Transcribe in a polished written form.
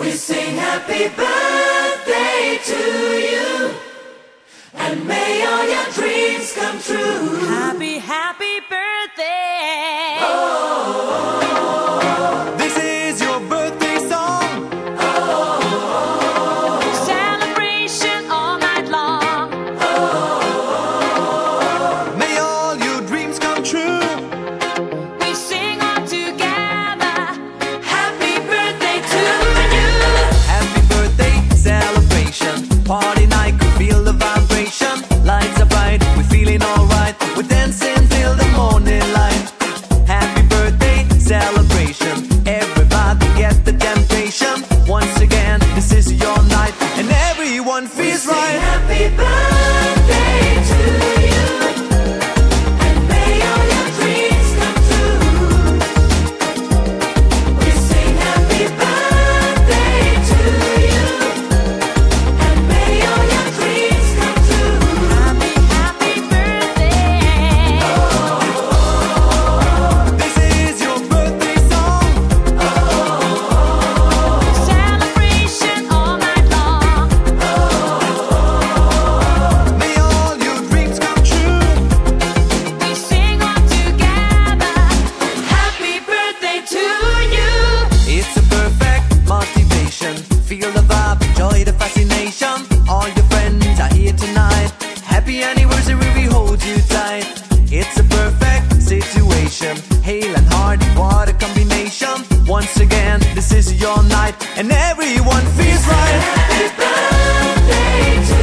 We sing happy birthday to you, and may all your dreams come true. Happy, happy birthday. This is your birthday song. Celebration all night long. May all your dreams come true. We sing all together. Happy birthday to you. Happy birthday celebration. Party night, could feel the vibration. Lights are bright, we're feeling alright. We're dancing till the morning light. Happy birthday celebration. Everybody get the temptation. Once again, this is your night, and everyone feels Sing right. happy birthday to you, and may all your dreams come true. We sing happy birthday to you, and may all your dreams come true. Happy, happy birthday. This is your birthday song. Celebration all night long. May all your dreams come true. We sing all together. Happy birthday to you. It's a perfect motivation. Feel the vibe, enjoy the fascination. All your friends are here tonight. Happy anniversary, we hold you tight. It's a perfect situation. Hale and hearty, what a combination. Once again, this is your night, and everyone feels right. Happy birthday to